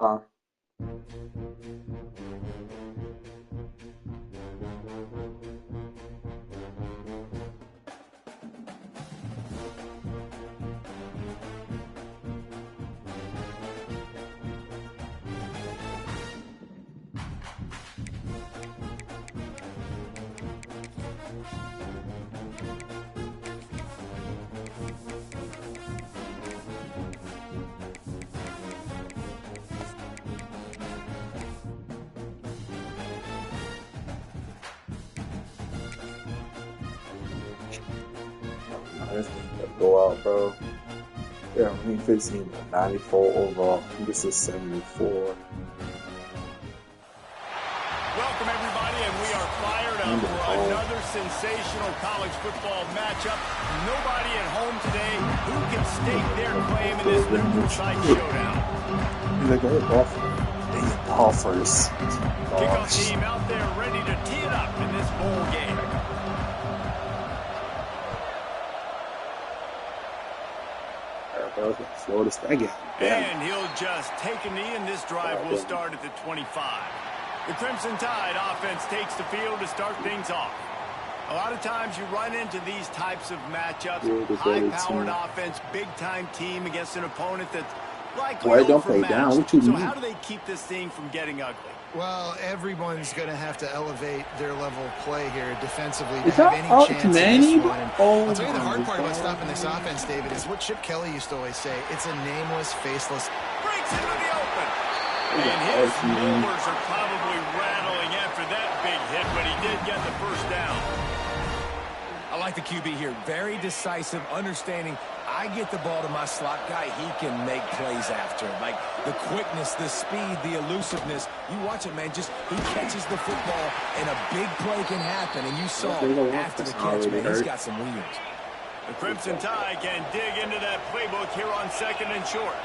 Okay. This thing go out, bro. Yeah, only 15, 94 overall. This is 74. Welcome, everybody, and we are fired up for another sensational college football matchup. Nobody at home today who can stake their claim in this neutral site showdown. They go offers. Kickoff team out there ready to tee it up in this bowl game. And he'll just take a knee, and this drive will start at the 25. The Crimson Tide offense takes the field to start things off. A lot of times you run into these types of matchups. High-powered offense, big-time team against an opponent that's likely overmatched. So how do they keep this thing from getting ugly? Well, everyone's going to have to elevate their level of play here defensively to have any chance in this one. I'll tell you the hard part about stopping this offense, David, is what Chip Kelly used to always say. It's a nameless, faceless. Breaks into the open. And his molars are probably rattling after that big hit, but he did get the first down. I like the QB here. Very decisive, understanding. I get the ball to my slot guy, he can make plays after. Like the quickness, the speed, the elusiveness. You watch it, man. Just he catches the football, and a big play can happen. And you saw after the catch, man, he's got some wheels. The Crimson Tide can dig into that playbook here on 2nd and short.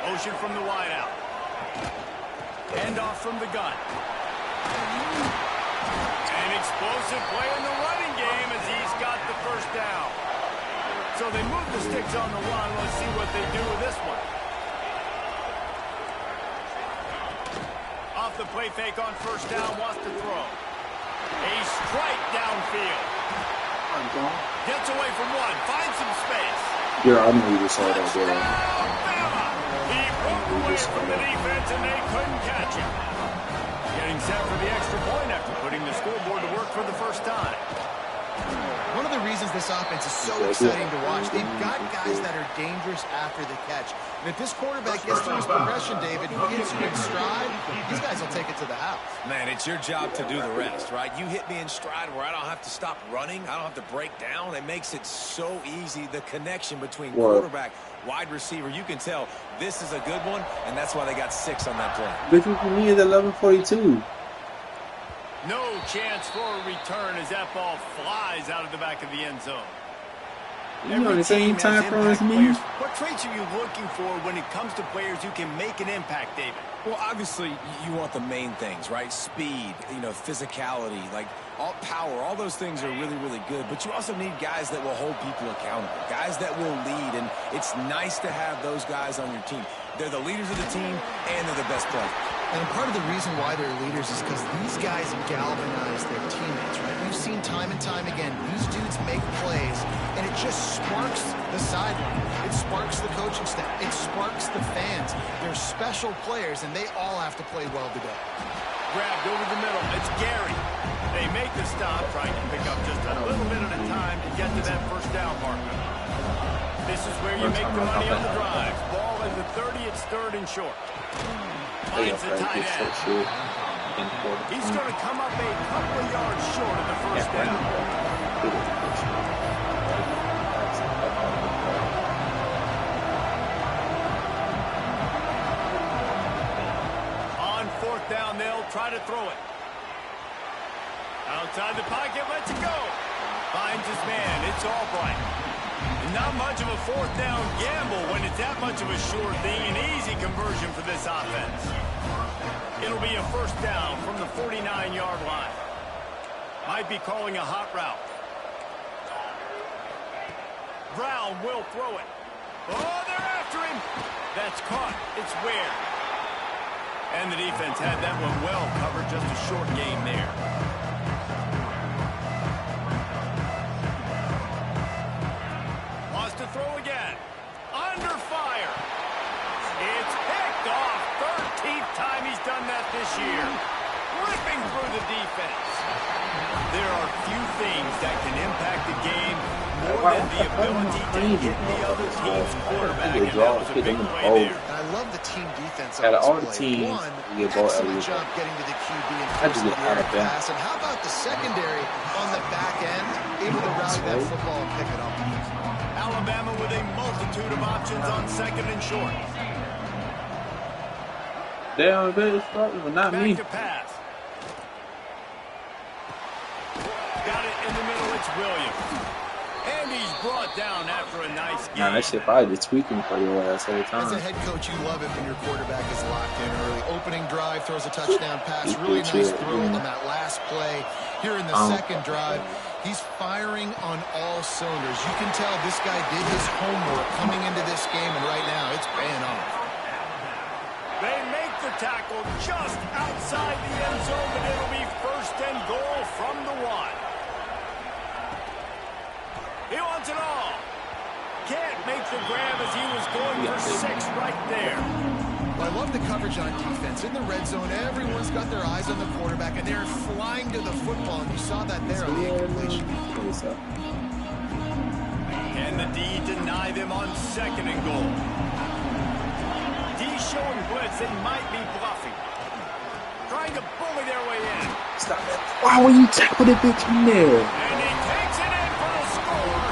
Motion from the wideout. Handoff from the gun. An explosive play in the running game as he's got the first down. So they move the sticks on the run. Let's see what they do with this one. Off the play fake on first down, wants to throw. A strike downfield. Gets away from one, finds some space. Yeah, I knew you saw that, bro. Bama! He broke away from the defense and they couldn't catch him. Getting set for the extra point after putting the scoreboard to work for the first time. One of the reasons this offense is so exciting to watch, they've got guys that are dangerous after the catch. And if this quarterback gets through his progression, David, hits you in stride, these guys will take it to the house. Man, it's your job to do the rest, right? You hit me in stride where I don't have to stop running. I don't have to break down. It makes it so easy, the connection between quarterback, wide receiver. You can tell this is a good one, and that's why they got 6 on that play. Victory for me is 11:42. No chance for a return as that ball flies out of the back of the end zone. You know the same time frame as me. What traits are you looking for when it comes to players who can make an impact, David? Well, obviously, you want the main things, right? Speed, physicality, like all power, all those things are really, really good. But you also need guys that will hold people accountable, guys that will lead. And it's nice to have those guys on your team. They're the leaders of the team, and they're the best players. And part of the reason why they're leaders is because these guys galvanize their teammates, right? We've seen time and time again, these dudes make plays, and it just sparks the sideline. It sparks the coaching staff. It sparks the fans. They're special players, and they all have to play well today. Grabbed over the middle. It's Gary. They make the stop, trying to pick up just a little bit at a time to get to that first down marker. This is where you make the money on the drive. Ball at the 30, it's 3rd and short. Finds the tight end. He's going to come up a couple of yards short of the first down. On 4th down, they'll try to throw it. Outside the pocket, lets it go. Finds his man. It's Albright. Not much of a 4th down gamble when it's that much of a sure thing. An easy conversion for this offense. It'll be a first down from the 49-yard line. Might be calling a hot route. Brown will throw it. Oh, they're after after him. That's caught. It's Ware. And the defense had that one well covered. Just a short gain there. Wants to throw again. Under fire. It's picked off. 13th time he's done that this year. Ripping through the defense. There are few things that can impact the game more than the ability to hit the other team's quarterback. And that was a big play there. I love the team defense Out on of all this the play. teams, One, you get ball excellent every job getting to the QB and I just forcing get the air Alabama. pass. And how about the secondary on the back end, able to rally that football and pick it up? Alabama with a multitude of options on second and short. They are very starting, but not Back me. to pass. Got it in the middle. It's Williams. And he's brought down after a nice game. Nah, that shit probably be tweaking for your ass every As time. a head coach, you love it when your quarterback is locked in early. Opening drive, throws a touchdown pass. Really nice throw on that last play. Here in the second drive, he's firing on all cylinders. You can tell this guy did his homework coming into this game, and right now it's paying off. They make the tackle just outside the end zone, but it'll be first and goal from the 1. He wants it all. Can't make the grab as he was going for 6 right there. Well, I love the coverage on defense. In the red zone, everyone's got their eyes on the quarterback, and they're flying to the football, and you saw that there on the incompletion. Can the D deny them on second and goal? D showing blitz. They might be bluffing. Trying to bully their way in. Stop it. Why would you tackle the bitch in there? And he takes it in for the score.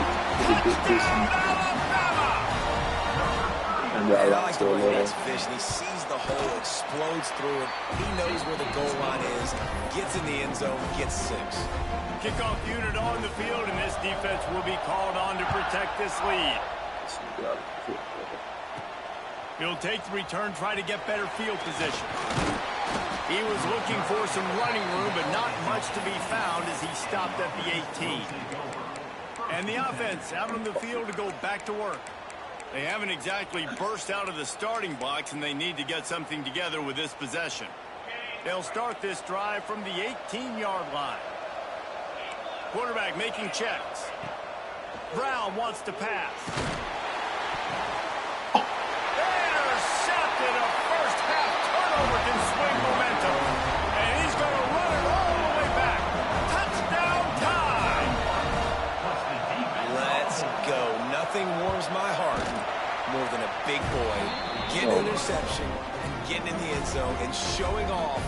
Touchdown, Alabama! And I like the way he's fishing. He sees the hole, explodes through it. He knows where the goal line is. Gets in the end zone, gets 6. Kickoff unit on the field, and this defense will be called on to protect this lead. He'll take the return, try to get better field position. He was looking for some running room, but not much to be found as he stopped at the 18. And the offense out on the field to go back to work. They haven't exactly burst out of the starting blocks, and they need to get something together with this possession. They'll start this drive from the 18-yard line. Quarterback making checks. Brown wants to pass. Intercepted. A first-half turnover can swing momentum. And he's going to run it all the way back. Touchdown time. Let's go. Nothing warms my heart more than a big boy getting an interception, getting in the end zone, and showing off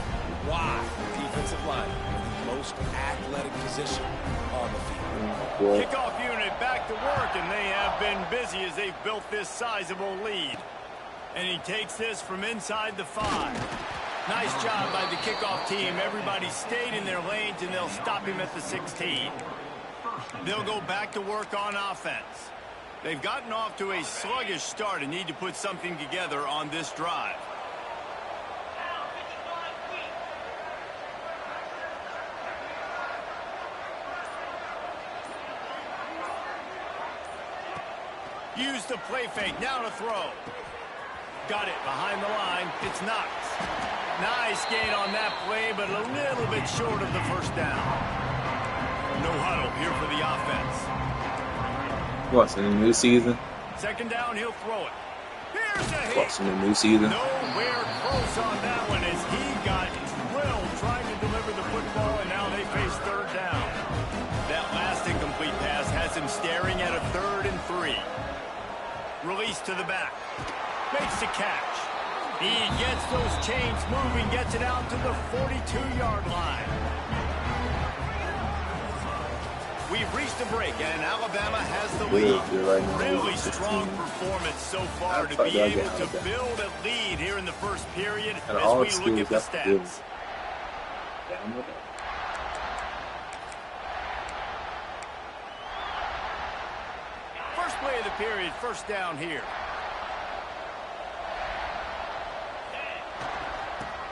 why the defensive line is the most athletic position on the field. Kickoff unit back to work, and they have been busy as they've built this sizable lead. And he takes this from inside the 5. Nice job by the kickoff team. Everybody stayed in their lanes, and they'll stop him at the 16. They'll go back to work on offense. They've gotten off to a sluggish start and need to put something together on this drive. Use the play fake. Now to throw. Got it behind the line. It's Knox. Nice gain on that play, but a little bit short of the first down. No huddle here for the offense. What's in the new season? Second down, he'll throw it. Here's a hit. What's in the new season? Nowhere close on that one as he got drilled trying to deliver the football, and now they face third down. That last incomplete pass has him staring at a 3rd and 3. Release to the back. Makes the catch. He gets those chains moving, gets it out to the 42-yard line. We've reached a break, and Alabama has the lead. Really strong performance so far to be able to build a lead here in the first period as we look at the stats. First play of the period, first down here.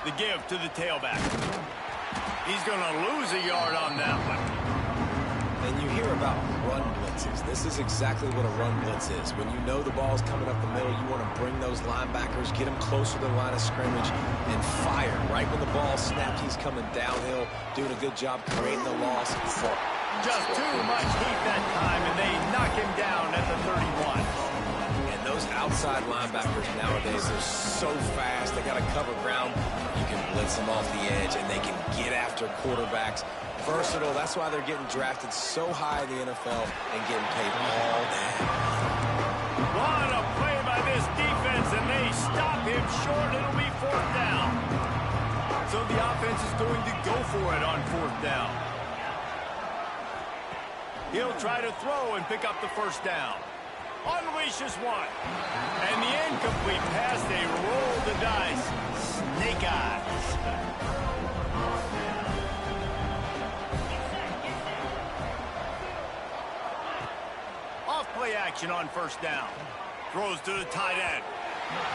The give to the tailback. He's going to lose a yard on that one. And you hear about run blitzes. This is exactly what a run blitz is. When you know the ball's coming up the middle, you want to bring those linebackers, get them closer to the line of scrimmage, and fire. Right when the ball snapped, he's coming downhill, doing a good job creating the loss. Just too much heat that time, and they knock him down at the 31. And those outside linebackers nowadays are so fast. They got to cover ground. You can blitz them off the edge, and they can get after quarterbacks. Versatile. That's why they're getting drafted so high in the NFL and getting paid all day. What a play by this defense, and they stop him short. It'll be 4th down. So the offense is going to go for it on 4th down. He'll try to throw and pick up the 1st down. Unleashes one. And the incomplete pass, they roll the dice. Snake eyes. Off-play action on 1st down. Throws to the tight end.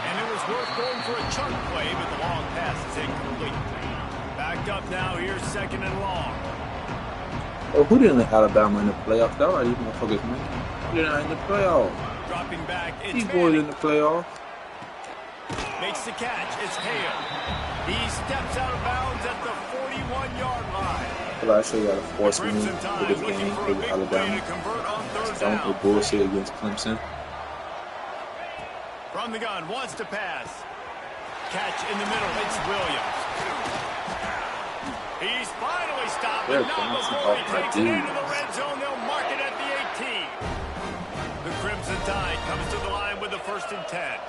And it was worth going for a chunk play, but the long pass is incomplete. Backed up now, here's 2nd and long. Oh, who didn't let Alabama in the playoffs? That right, these motherfuckers, man. Who didn't in the playoffs? Dropping back, it's These boys in the playoffs. Makes the catch, it's Hale. He steps out of bounds at the 41-yard line. I feel like I show you how to force me Crimson for Tide this looking game for a with big play to Alabama. convert on 3rd Don't down. put bullshit against Clemson. From the gun, wants to pass. Catch in the middle, it's Williams. He's finally stopped, but not before he takes it into the red zone. They'll mark it at the 18. The Crimson Tide comes to the line with the 1st and 10.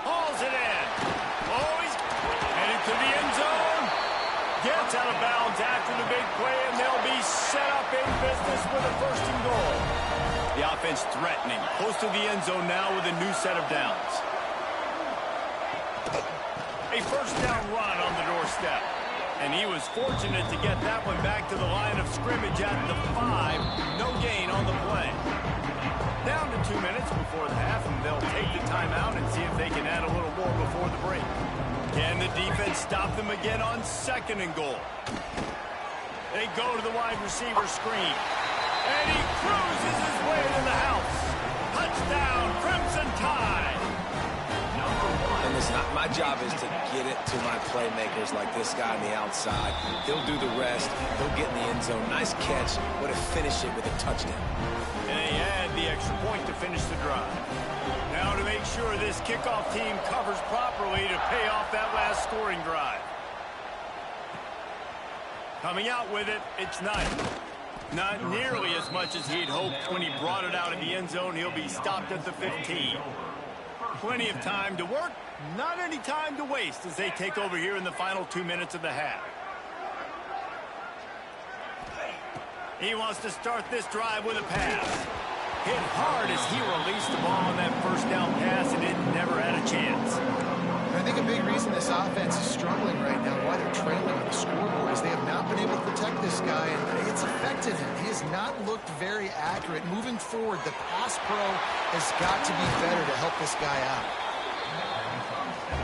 Hauls it in. Oh, he's headed to the end zone. Gets out of bounds after the big play, and they'll be set up in business with a 1st and goal. The offense threatening, close to the end zone now with a new set of downs. A 1st down run on the doorstep. And he was fortunate to get that one back to the line of scrimmage at the 5. No gain on the play. Down to 2 minutes before the half, and they'll take the timeout and see if they can add a little more before the break. Can the defense stop them again on 2nd and goal? They go to the wide receiver screen. And he cruises his way to the house. Touchdown, Crimson Tide. And listen, my job is to get it to my playmakers like this guy on the outside. They'll do the rest. They'll get in the end zone. Nice catch, but to finish it with a touchdown. And they add the extra point to finish the drive. Now to make sure this kickoff team covers properly to pay off that last scoring drive. Coming out with it, it's Knight. Not nearly as much as he'd hoped when he brought it out of the end zone. He'll be stopped at the 15. Plenty of time to work, not any time to waste as they take over here in the final 2 minutes of the half. He wants to start this drive with a pass. Hit hard as he released the ball on that 1st down pass, and it never had a chance. I think a big reason this offense is struggling right now, why they're trailing on the scoreboard, is they have not been able to protect this guy, and it's affected him. He has not looked very accurate. Moving forward, the pass pro has got to be better to help this guy out.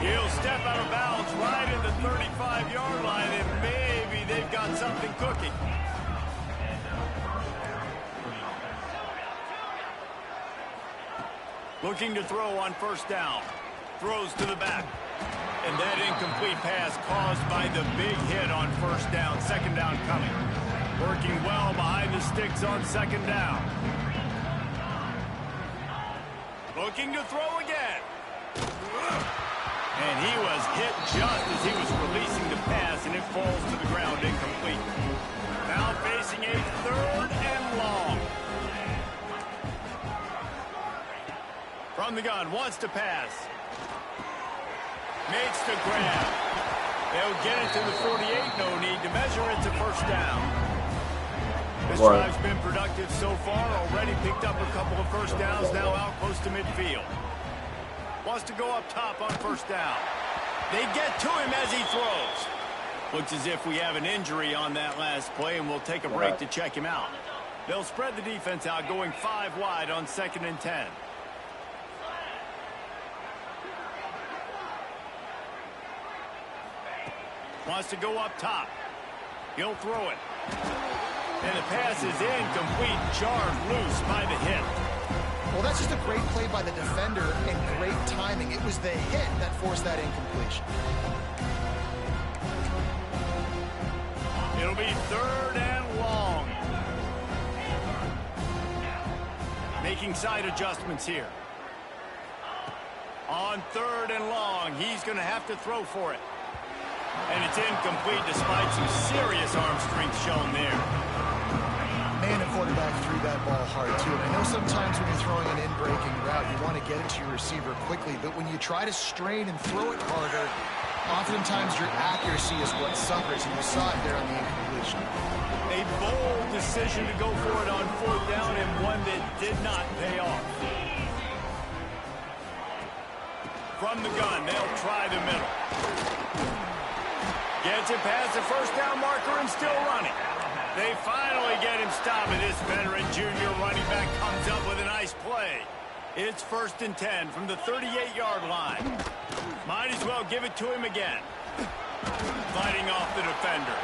He'll step out of bounds right at the 35-yard line, and maybe they've got something cooking. Looking to throw on 1st down. Throws to the back. And that incomplete pass caused by the big hit on 1st down. 2nd down coming. Working well behind the sticks on 2nd down. Looking to throw again. And he was hit just as he was releasing the pass, and it falls to the ground incomplete. Now facing a 3rd and long. From the gun, wants to pass. Makes the grab. They'll get it to the 48. No need to measure it to 1st down. This drive's been productive so far. Already picked up a couple of 1st downs. Now out close to midfield. Wants to go up top on 1st down. They get to him as he throws. Looks as if we have an injury on that last play, and we'll take a break to check him out. They'll spread the defense out, going 5 wide on 2nd and 10. Wants to go up top. He'll throw it. And the pass is incomplete, jarred loose by the hit. Well, that's just a great play by the defender and great timing. It was the hit that forced that incompletion. It'll be 3rd and long. Making side adjustments here. On 3rd and long, he's going to have to throw for it. And it's incomplete despite some serious arm strength shown there. Man, the quarterback threw that ball hard, too. And I know sometimes when you're throwing an in-breaking route, you want to get it to your receiver quickly. But when you try to strain and throw it harder, oftentimes your accuracy is what suffers. And you saw it there on the incompletion. A bold decision to go for it on 4th down and one that did not pay off. From the gun, they'll try the middle. Gets it past the 1st down marker and still running. They finally get him stopped, and this veteran junior running back comes up with a nice play. It's 1st and 10 from the 38-yard line. Might as well give it to him again. Fighting off the defender.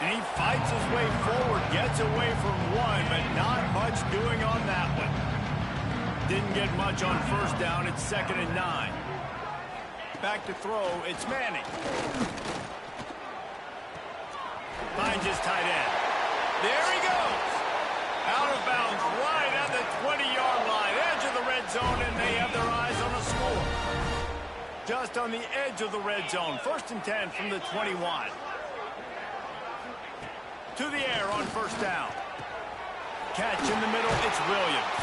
And he fights his way forward, gets away from one, but not much doing on that one. Didn't get much on 1st down. It's 2nd and 9. Back to throw. It's Manning. Finds his tight end. There he goes. Out of bounds right at the 20-yard line. Edge of the red zone, and they have their eyes on a score. Just on the edge of the red zone. 1st and 10 from the 21. To the air on 1st down. Catch in the middle. It's Williams.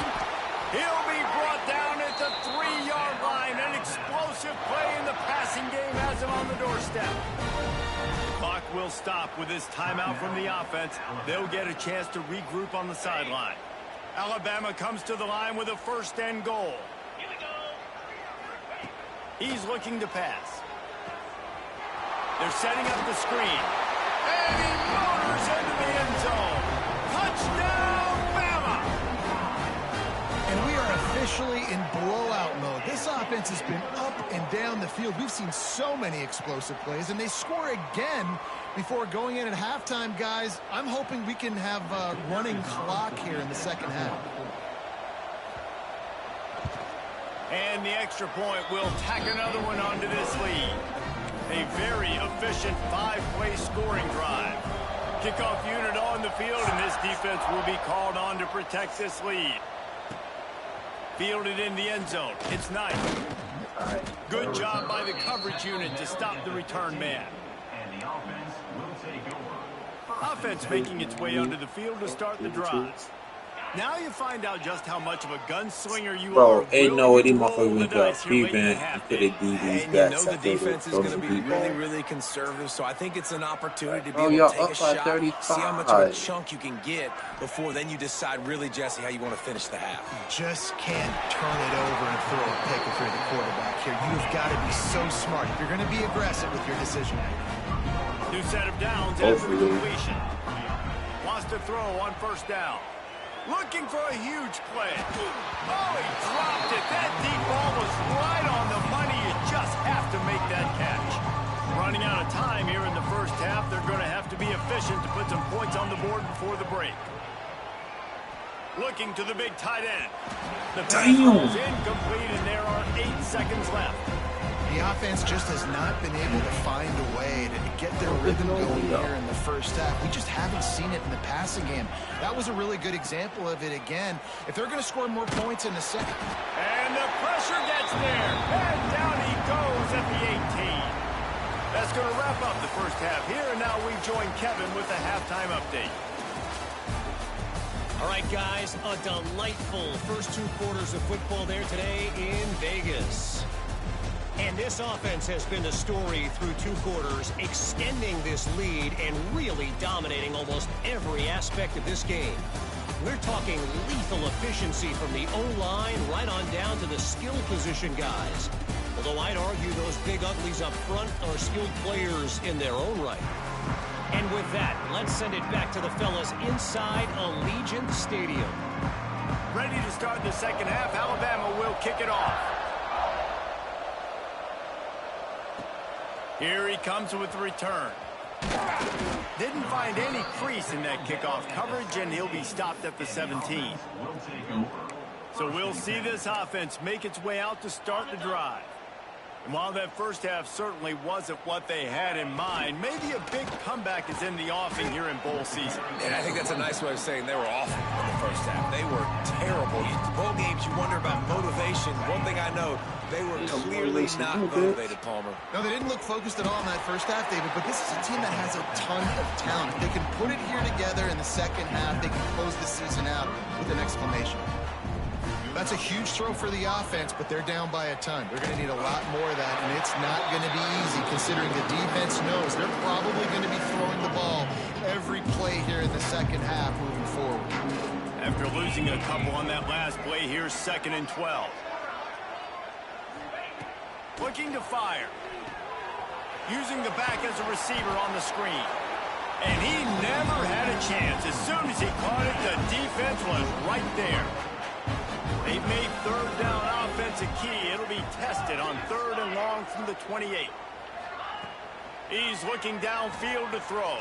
He'll be brought down at the 3-yard line. An explosive play in the passing game has him on the doorstep. Clock will stop with this timeout from the offense. They'll get a chance to regroup on the sideline. Alabama comes to the line with a 1st and goal. He's looking to pass. They're setting up the screen. And he motors into the end zone. Touchdown, Bama! And we are officially in blowout mode. This offense has been up and down the field. We've seen so many explosive plays, and they score again before going in at halftime, guys. I'm hoping we can have a running clock here in the 2nd half. And the extra point will tack another one onto this lead. A very efficient 5-play scoring drive. Kickoff unit on the field, and this defense will be called on to protect this lead. Fielded in the end zone. It's Knight. Good job by the coverage unit to stop the return man. And the offense will take over. Offense making its way onto the field to start the drive. Now you find out just how much of a gunslinger you are. Bro, ain't no way these motherfuckers went to prevent until they do these And backs. you know the defense is going to be really, really conservative, so I think it's an opportunity to be Oh, able y'all to take a up by shot, 35. see how much of a chunk you can get before then you decide really, Jesse, how you want to finish the half. Just can't turn it over and throw a pick if you're the quarterback here. You've got to be so smart if you're going to be aggressive with your decision making. New set of downs after the completion. Wants to throw on 1st down. Looking for a huge play. Oh, he dropped it. That deep ball was right on the money. You just have to make that catch. Running out of time here in the 1st half. They're going to have to be efficient to put some points on the board before the break. Looking to the big tight end. The pass is incomplete, and there are 8 seconds left. The offense just has not been able to find a way to get their rhythm going here in the 1st half. We just haven't seen it in the passing game. That was a really good example of it again. If they're going to score more points in the 2nd. And the pressure gets there. And down he goes at the 18. That's going to wrap up the 1st half here. And now we join Kevin with the halftime update. All right, guys, a delightful first 2 quarters of football there today in Vegas. And this offense has been the story through 2 quarters, extending this lead and really dominating almost every aspect of this game. We're talking lethal efficiency from the O-line right on down to the skill position guys. Although I'd argue those big uglies up front are skilled players in their own right. And with that, let's send it back to the fellas inside Allegiant Stadium. Ready to start the 2nd half. Alabama will kick it off. Here he comes with the return. Didn't find any crease in that kickoff coverage, and he'll be stopped at the 17. So we'll see this offense make its way out to start the drive. And while that first half certainly wasn't what they had in mind, maybe a big comeback is in the offing here in bowl season. And I think that's a nice way of saying they were awful in the first half. They were terrible. Bowl games, you wonder about motivation. One thing I know, they were clearly not motivated, Palmer. No, they didn't look focused at all in that first half, David, but this is a team that has a ton of talent. If they can put it here together in the second half, they can close the season out with an exclamation. That's a huge throw for the offense, but they're down by a ton. They're going to need a lot more of that, and it's not going to be easy considering the defense knows they're probably going to be throwing the ball every play here in the second half moving forward. After losing a couple on that last play, here's 2nd and 12. Looking to fire. Using the back as a receiver on the screen. And he never had a chance. As soon as he caught it, the defense was right there. They've made 3rd down offense a key. It'll be tested on 3rd and long from the 28. He's looking downfield to throw.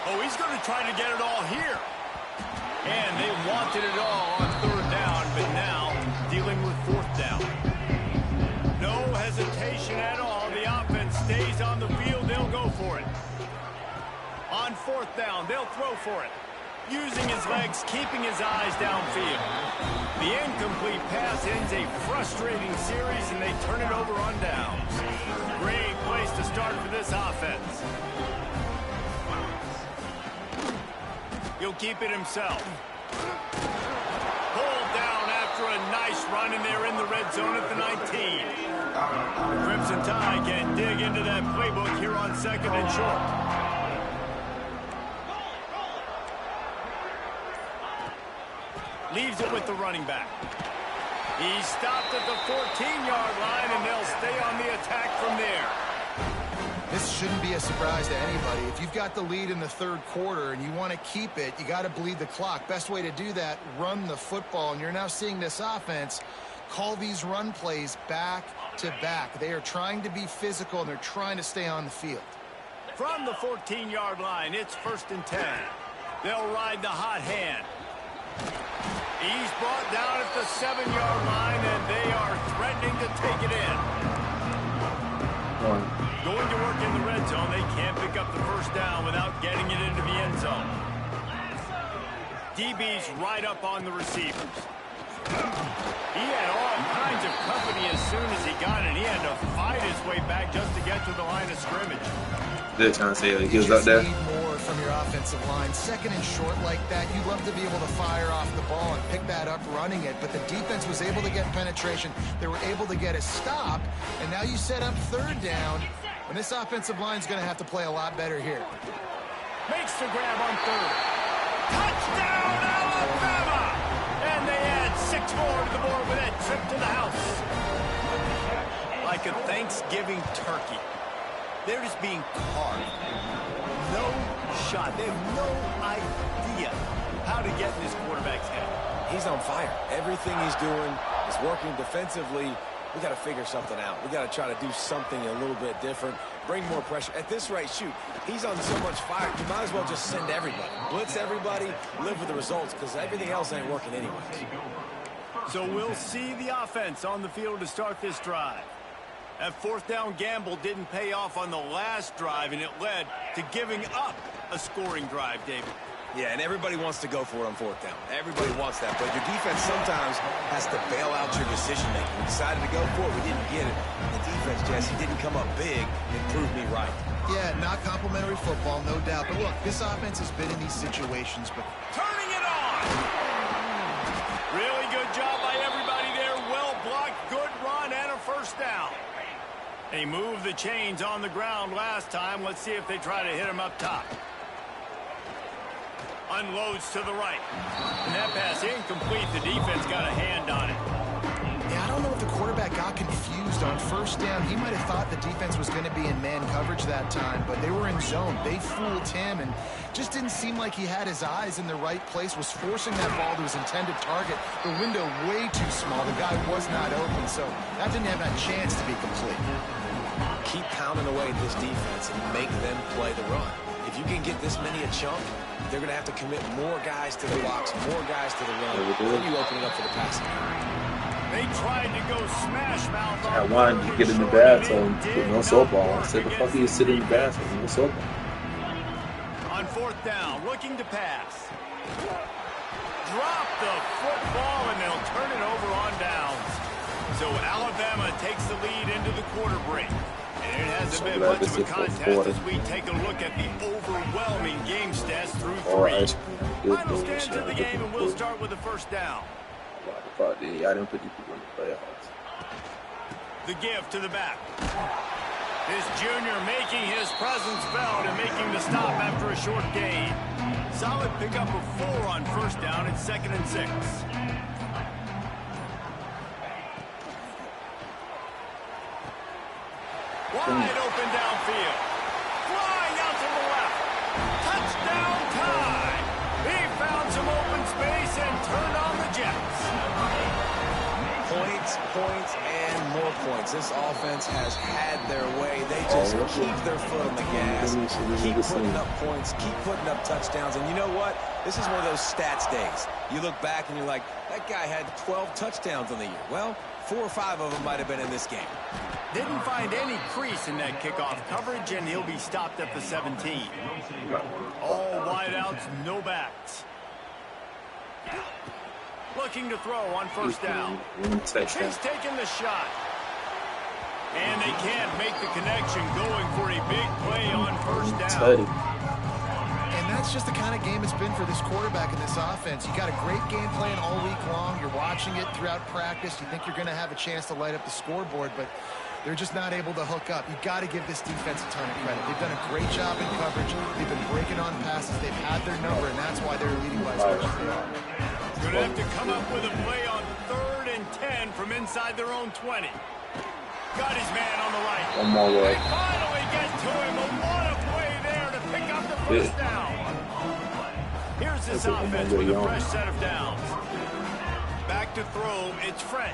Oh, he's going to try to get it all here. And they wanted it all on 3rd down, but now dealing with 4th down. No hesitation at all. The offense stays on the field. They'll go for it. On 4th down, they'll throw for it. Using his legs, keeping his eyes downfield. The incomplete pass ends a frustrating series, and they turn it over on downs. Great place to start for this offense. He'll keep it himself. Pulled down after a nice run, and they're in the red zone at the 19. The Crimson Tide can dig into that playbook here on 2nd and short. Leaves it with the running back. He's stopped at the 14-yard line, and they'll stay on the attack from there. This shouldn't be a surprise to anybody. If you've got the lead in the 3rd quarter and you want to keep it, you got to bleed the clock. Best way to do that, run the football. And you're now seeing this offense call these run plays back to back. They are trying to be physical, and they're trying to stay on the field. From the 14-yard line, it's 1st and 10. They'll ride the hot hand. He's brought down at the 7-yard line, and they are threatening to take it in. Going to work in the red zone. They can't pick up the 1st down without getting it into the end zone. DB's right up on the receivers. He had all kinds of company as soon as he got it. He had to fight his way back just to get to the line of scrimmage. They're trying to say he was up there. You need more from your offensive line. 2nd and short like that, you'd love to be able to fire off the ball and pick that up running it, but the defense was able to get penetration. They were able to get a stop, and now you set up 3rd down, and this offensive line is going to have to play a lot better here. Makes the grab on 3rd. Touchdown, Alabama! And they add 6 more to the board with that trip to the house. Like a Thanksgiving turkey. They're just being carved. No shot. They have no idea how to get in this quarterback's head. He's on fire. Everything he's doing is working defensively. We got to figure something out. We got to try to do something a little bit different. Bring more pressure. At this rate, shoot, he's on so much fire, you might as well just send everybody. Blitz everybody, live with the results, because everything else ain't working anyways. So we'll see the offense on the field to start this drive. That 4th down gamble didn't pay off on the last drive, and it led to giving up a scoring drive, David. Yeah, and everybody wants to go for it on 4th down. Everybody wants that, but your defense sometimes has to bail out your decision-making. We decided to go for it. We didn't get it. The defense, Jesse, didn't come up big and prove me right. Yeah, not complimentary football, no doubt. But look, this offense has been in these situations, but turning it on! Really good job by everybody there. Well blocked, good run, and a 1st down. They moved the chains on the ground last time. Let's see if they try to hit him up top. Unloads to the right. And that pass incomplete. The defense got a hand on it. Yeah, I don't know if the quarterback got confused on 1st down. He might have thought the defense was going to be in man coverage that time, but they were in zone. They fooled him and just didn't seem like he had his eyes in the right place, was forcing that ball to his intended target. The window way too small. The guy was not open, so that didn't have a chance to be complete. keep pounding away at this defense and make them play the run. If you can get this many a chunk, they're going to have to commit more guys to the box, more guys to the run. Then you open it up for the passing. They tried to go smash mouth. I wanted to get in the bathroom with no soap on. I said, the fuck you sit in the bathroom with no soap on? On fourth down, looking to pass. Drop the football, and they'll turn it over on downs. So Alabama takes the lead into the quarter break. And it hasn't been much of a contest as we take a look at the overwhelming game stats through three. Final stands of the game, and we'll start with the first down. I didn't put these people in the playoffs. The give to the back. This junior making his presence felt and making the stop after a short gain. Solid pickup of 4 on first down at 2nd and 6. Wide open downfield. Flying out to the left. Touchdown time. He found some open space and turned on the Jets. Points, points, and more points. This offense has had their way. They just keep their foot on the gas, keep putting up points, keep putting up touchdowns. And you know what? This is one of those stats days. You look back and you're like, that guy had 12 touchdowns on the year. Well, 4 or 5 of them might have been in this game. Didn't find any crease in that kickoff coverage, and he'll be stopped at the 17. All wideouts, no backs. Looking to throw on first down. He's taking the shot. And they can't make the connection, going for a big play on first down. And that's just the kind of game it's been for this quarterback in this offense. You got a great game plan all week long. You're watching it throughout practice. You think you're going to have a chance to light up the scoreboard, but they're just not able to hook up. You've got to give this defense a ton of credit. They've done a great job in coverage. They've been breaking on passes. They've had their number, and that's why they're leading by as much as they are. Going to have to come up with a play on 3rd and 10 from inside their own 20. Got his man on the right. One more way. They finally get to him. A lot of play there to pick up the first down. Here's this offense with a fresh set of downs. Back to throw. It's French.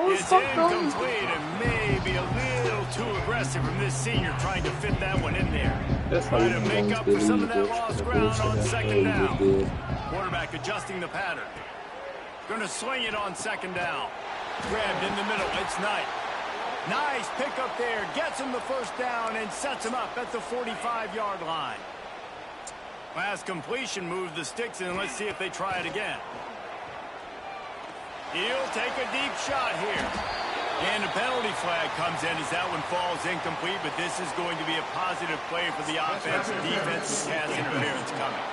It's incomplete and maybe a little too aggressive from this senior trying to fit that one in there. Trying to make up for some of that lost ground on 2nd down. Quarterback adjusting the pattern. Going to sling it on 2nd down. Grabbed in the middle. It's Knight. Nice pickup there. Gets him the first down and sets him up at the 45-yard line. Last completion moved the sticks in. Let's see if they try it again. He'll take a deep shot here. And a penalty flag comes in as that one falls incomplete, but this is going to be a positive play for the offense. Defense with pass interference coming.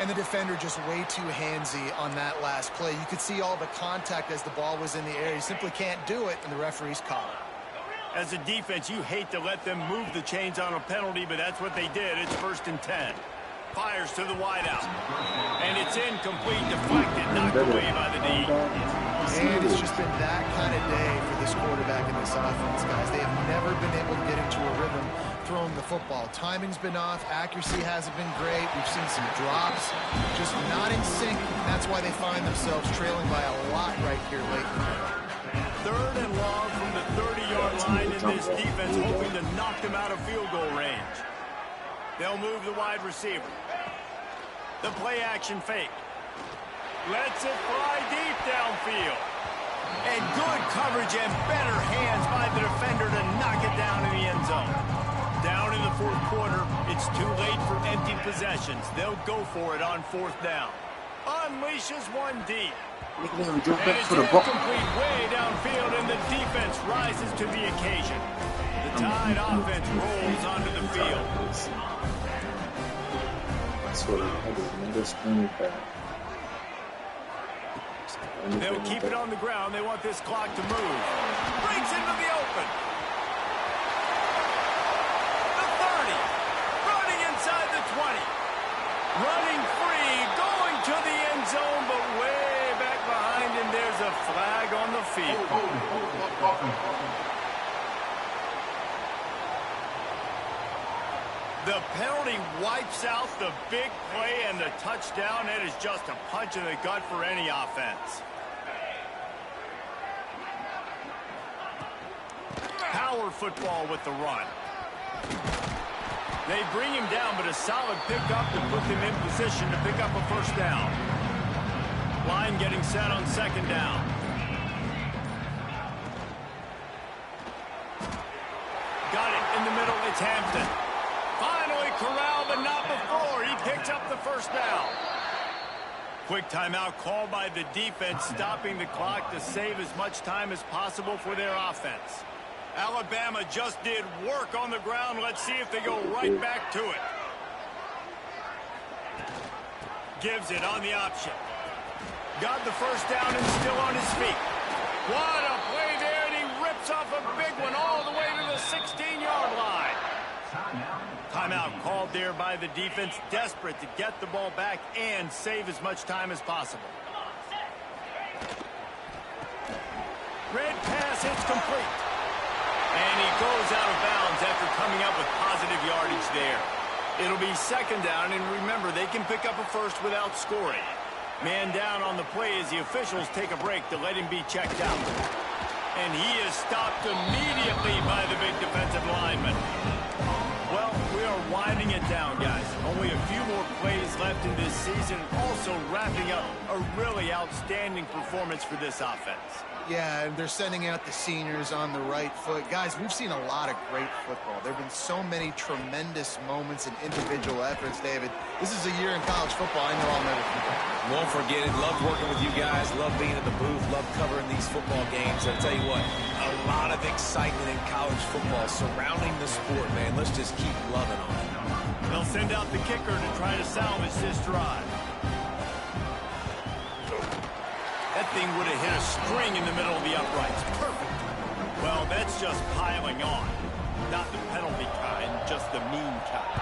And the defender just way too handsy on that last play. You could see all the contact as the ball was in the air. He simply can't do it, and the referees call it. As a defense, you hate to let them move the chains on a penalty, but that's what they did. It's 1st and 10. Fires to the wideout. And it's incomplete, deflected, knocked away by the D. And it's just been that kind of day for this quarterback in this offense, guys. They have never been able to get into a rhythm throwing the football. Timing's been off. Accuracy hasn't been great. We've seen some drops. Just not in sync. That's why they find themselves trailing by a lot right here lately. 3rd and long from the 30-yard line in this defense, hoping to knock them out of field goal range. They'll move the wide receiver. The play action fake. Lets it fly deep downfield. And good coverage and better hands by the defender to knock it down in the end zone. Down in the 4th quarter, it's too late for empty possessions. They'll go for it on 4th down. Unleashes one deep. And it's incomplete way downfield, and the defense rises to the occasion. The Tide offense rolls onto the field. They'll keep it on the ground. They want this clock to move. Breaks into the open. The 30. Running inside the 20. Running free. Going to the end zone, but way back behind him. There's a flag on the field. The penalty wipes out the big play and the touchdown. It is just a punch in the gut for any offense. power football with the run. They bring him down, but a solid pickup to put them in position to pick up a first down. Line getting set on second down. Got it in the middle. It's Hampton. Finally corralled, but not before. He picks up the first down. Quick timeout called by the defense, stopping the clock to save as much time as possible for their offense. Alabama just did work on the ground. Let's see if they go right back to it. Gives it on the option. Got the first down and still on his feet. What a play there, and he rips off a big one all the way to the 16-yard line. Timeout called there by the defense, desperate to get the ball back and save as much time as possible. Red pass hits complete. And he goes out of bounds after coming up with positive yardage there. It'll be second down, and remember, they can pick up a first without scoring. Man down on the play as the officials take a break to let him be checked out. And he is stopped immediately by the big defensive lineman. Well, we are winding it down, guys. Only a few more plays left in this season. Also wrapping up a really outstanding performance for this offense. Yeah, and they're sending out the seniors on the right foot. Guys, we've seen a lot of great football. There have been so many tremendous moments and individual efforts, David. This is a year in college football I know I'll never forget. Won't forget it. Love working with you guys. Love being in the booth. Love covering these football games. I'll tell you what, a lot of excitement in college football surrounding the sport, man. Let's just keep loving on it. They'll send out the kicker to try to salvage this drive. That thing would have hit a string in the middle of the uprights. Perfect. Well, that's just piling on. Not the penalty kind, just the mean kind.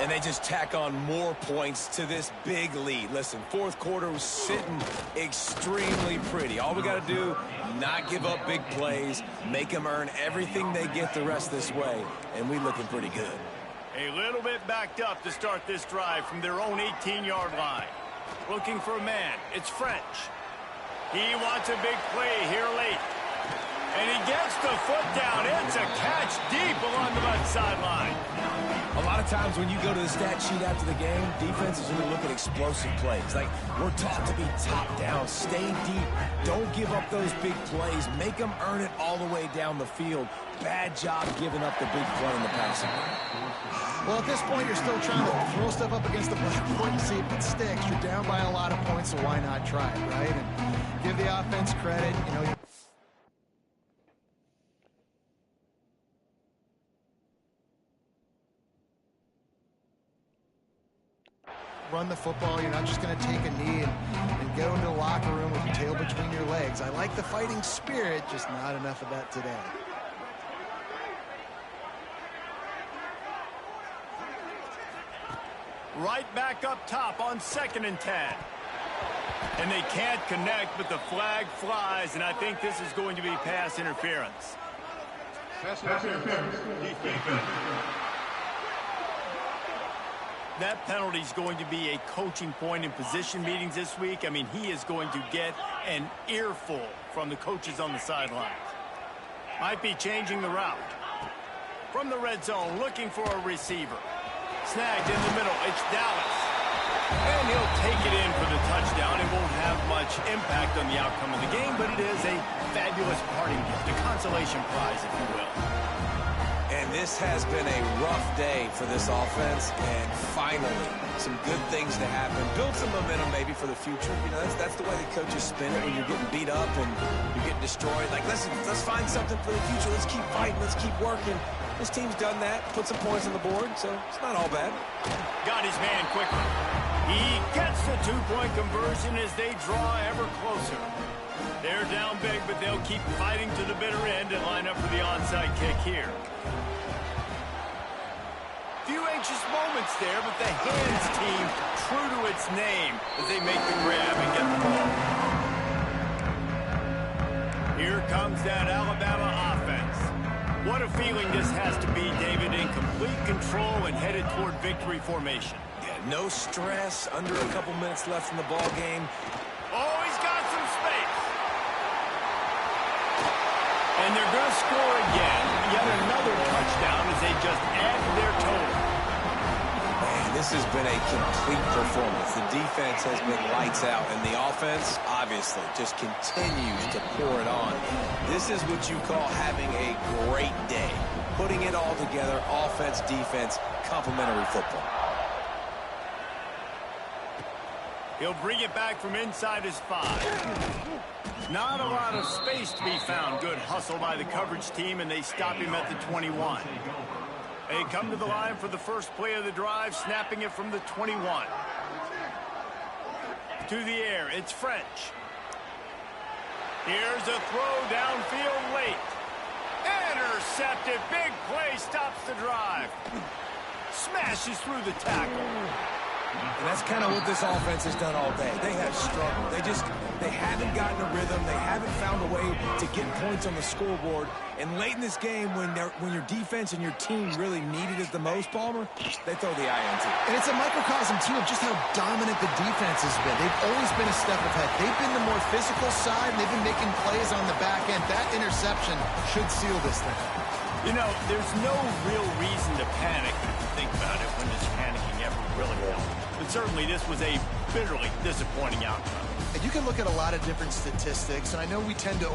And they just tack on more points to this big lead. Listen, fourth quarter was sitting extremely pretty. All we got to do, not give up big plays, make them earn everything they get the rest this way, and we looking pretty good. A little bit backed up to start this drive from their own 18-yard line. Looking for a man. It's French. He wants a big play here late. And he gets the foot down. It's a catch deep along the left sideline. A lot of times when you go to the stat sheet after the game, defenses really look at explosive plays. Like, we're taught to be top down, stay deep, don't give up those big plays, make them earn it all the way down the field. Bad job giving up the big play in the passing game. Well, at this point, you're still trying to throw stuff up against the blackboard and see if it sticks. You're down by a lot of points, so why not try it, right? And give the offense credit. You know, run the football. You're not just going to take a knee and go into the locker room with your tail between your legs. I like the fighting spirit, just not enough of that today. Right back up top on 2nd and 10. And they can't connect, but the flag flies, and I think this is going to be pass interference. Pass interference. That penalty is going to be a coaching point in position meetings this week. I mean, he is going to get an earful from the coaches on the sidelines. Might be changing the route. From the red zone, looking for a receiver. Snagged in the middle. It's Dallas. And he'll take it in for the touchdown. It won't have much impact on the outcome of the game, but it is a fabulous parting gift, a consolation prize, if you will. And this has been a rough day for this offense, and finally, some good things to happen. Build some momentum maybe for the future. You know, that's the way the coaches spin it when you're getting beat up and you're getting destroyed. Like, listen, let's find something for the future. Let's keep fighting. Let's keep working. This team's done that, put some points on the board, so it's not all bad. Got his man quickly. He gets the two-point conversion as they draw ever closer. They're down big, but they'll keep fighting to the bitter end and line up for the onside kick here. Few anxious moments there, but the hands team true to its name as they make the grab and get the ball. Here comes that Alabama offense. What a feeling this has to be, David, in complete control and headed toward victory formation. Yeah, no stress, under a couple minutes left in the ball game. Oh, he's got some space. And And they're going to score again. Yet another touchdown as they just add to their total. Man, this has been a complete performance. The defense has been lights out, and the offense, obviously, just continues to pour it on. This is what you call having a great day. Putting it all together, offense, defense, complementary football. He'll bring it back from inside his 5. Not a lot of space to be found. Good hustle by the coverage team, and they stop him at the 21. They come to the line for the first play of the drive, snapping it from the 21. To the air, it's French. Here's a throw downfield late. Intercepted. Big play stops the drive. Smashes through the tackle. And that's kind of what this offense has done all day. They have struggled. They haven't gotten a rhythm. They haven't found a way to get points on the scoreboard. And late in this game, when your defense and your team really needed it the most, Palmer, they throw the INT. And it's a microcosm, too, of just how dominant the defense has been. They've always been a step ahead. They've been the more physical side, and they've been making plays on the back end. That interception should seal this thing. You know, there's no real reason to panic if you think about it when this panicking ever really helps. But certainly this was a bitterly disappointing outcome. And you can look at a lot of different statistics, and I know we tend to